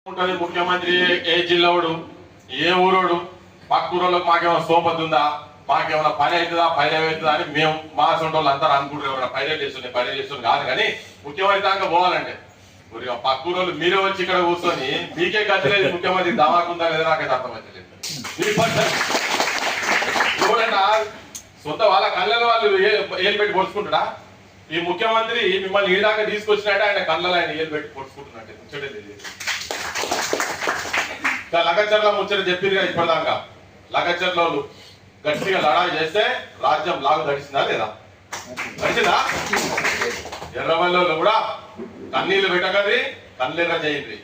ఉంటది ముఖ్యమంత్రి ఏ జిల్లాడు ఏ ఊరోడు పక్కూరోళ్ళకి మాకేమైనా సోపతి ఉందా, మాకేమైనా పని అవుతుందా, పైన అవుతుందా అని మేము మా సొంటోళ్ళు అంతా అనుకుంటారు. ఏమైనా పైలట్ చేస్తుంది కాదు. కానీ ముఖ్యమంత్రి దాకా పోవాలంటే పక్కూరోళ్ళు మీరే వచ్చి ఇక్కడ కూర్చొని మీకే గతి లేదు, ముఖ్యమంత్రి దామాకుందా లేదా నాకైతే అర్థమవుతలేదు. చూడండి, సొంత వాళ్ళ కళ్ళలో వాళ్ళు ఏలు పెట్టి పొడుచుకుంటాడా? ఈ ముఖ్యమంత్రి మిమ్మల్ని ఈ దాకా తీసుకొచ్చినట్టే ఆయన కళ్ళలో ఆయన ఏలు పెట్టి పొడుచుకుంటున్నట్టే ముచ్చటే తెలియదు. లగచర్ల ముచ్చట చెప్పిరుగా ఇప్పటిదాకా. లగచర్ల గట్టిగా లడాయి చేస్తే రాజ్యం లాగు గడిచిందా లేదా? గడిచిందా? ఎర్రవల్లి కూడా కన్నీళ్లు పెట్టకండి, కన్నీళ్ళ చేయండి.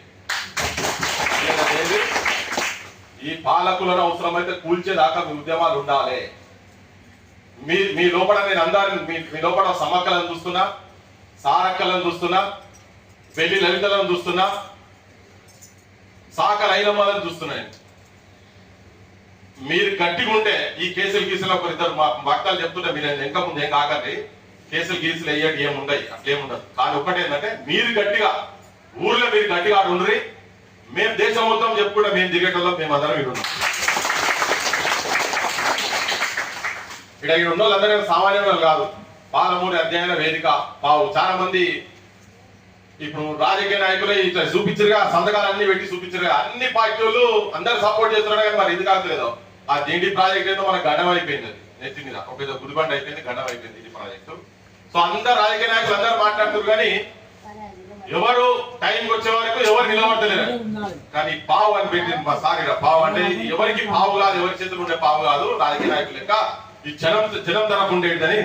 ఈ పాలకులను అవసరమైతే కూల్చేదాకా మీ ఉద్యమాలు ఉండాలి. మీ లోపల నేను అందరిని మీ లోపల సమ్మక్కలను చూస్తున్నా, సారక్కలను చూస్తున్నా, పెళ్లి లలితలను చూస్తున్నా, సాకల ఐలమ్మలను చూస్తున్నాయి. మీరు గట్టిగా ఉంటే ఈ కేసులు ఒకరిద్దరు మా భక్తాలు చెప్తుంటే మీరు వెనక ముందు ఏం కాకండి, కేసులు అయ్యేది ఏముండయి, అట్లేముండదు. కానీ ఒకటేంటంటే మీరు గట్టిగా ఊర్లో మీరు గట్టిగా ఆడు ఉండరు. మేము దేశం మొత్తం చెప్పుకుంటే మేము దిగేటోళ్ళం, మేము అందరం ఇక్కడ ఉన్నాం. ఇక్కడ ఉన్న వాళ్ళందరూ సామాన్య కాదు. పాలమూరి అధ్యయన వేదిక పావు చాలా మంది ఇప్పుడు రాజకీయ నాయకులు ఇట్లా చూపించరుగా, సంతకాలన్నీ పెట్టి చూపించరుగా. అన్ని పార్టీలు అందరు సపోర్ట్ చేస్తున్నారు. కానీ మరి ఇది కాదు. ఆ దిండి ప్రాజెక్ట్ ఏదో మనకు గండం అయిపోయింది. అది నెత్తి మీద ఒక గుదిబండ అయిపోయింది, గండం అయిపోయింది ఇది ప్రాజెక్టు. సో అందరు రాజకీయ నాయకులు అందరూ మాట్లాడుతున్నారు. కానీ ఎవరు టైంకి వచ్చే వరకు ఎవరు నిలబడతలేరు. కానీ పావు అని పెట్టింది మా సార్. పావు అంటే ఎవరికి పావు కాదు, ఎవరి చేతులు ఉండే పావు కాదు. రాజకీయ నాయకులు లెక్క ఈ జనం తరపు ఉండేదని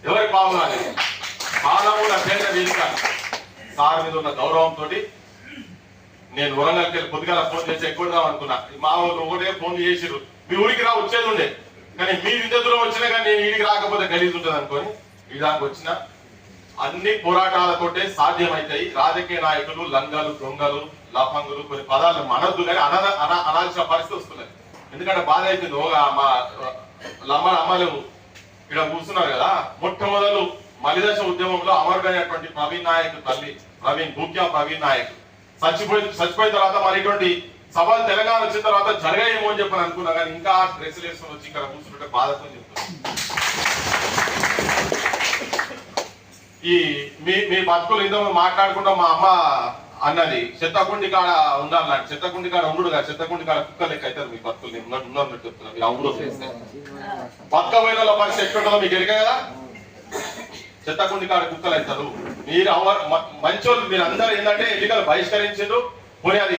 ఎవరికి పావు కాదు. పాలమూల పేద వేదిక సార్ మీద ఉన్న గౌరవంతో నేను వరంగల్కి వెళ్ళి పొద్దుగాల ఫోన్ చేసి ఎక్కువ అనుకున్నా. మా ఊరు ఒకటే ఫోన్ చేసిరు, మీ ఊరికి రా వచ్చేది ఉండే. కానీ మీరు ఇంత దూరం వచ్చినా కానీ నేను ఇంటికి రాకపోతే గలీజ్ ఉంటుంది అనుకొని ఈ దానికి వచ్చిన. అన్ని పోరాటాలతోటే సాధ్యమవుతాయి. రాజకీయ నాయకులు లంగలు, దొంగలు, లఫంగులు కొన్ని పదాలు మనద్దు కానీ అనాల్సిన పరిస్థితి వస్తున్నాయి. ఎందుకంటే బాధ అయిపోయింది. మా అమ్మలు ఇక్కడ కూర్చున్నారు కదా. మొట్టమొదలు మలిదశ ఉద్యమంలో అమరుడైనటువంటి ప్రవీణ్ నాయక్ తల్లి ప్రవీణ్ నాయక్ చచ్చిపోయిన తర్వాత మరి ఇటువంటి సభలు తెలంగాణ వచ్చిన తర్వాత జరగాయేమో అని చెప్పని అనుకున్నా. కానీ ఇంకా డ్రెస్సులు వేసుకొని వచ్చి ఇక్కడ కూర్చుంటే బాధతో చెప్తున్నారు. ఈ మీ బతుకులు ఇంత మాట్లాడుకుంటా మా అమ్మ అన్నది చెత్తకుండి కాడ ఉండాలన్నాడు. చెత్తకుండి కాడ ఉండు కాదు, చెత్తకుండి కాడ కుక్క లెక్క అవుతారు మీ బతుకులు. ఉన్నట్టు చెప్తున్నారు. మీరు అవును చేస్తే బతకపోయిన పరిస్థితి ఎట్లుంటుందో మీకు ఎరిగే కదా. చెత్తకుండి కాడ కుక్కలు అవుతారు. మీరు మంచోళ్ళు, మీరు అందరూ ఏంటంటే ఎన్నికలు బహిష్కరించారు. పోనీ అది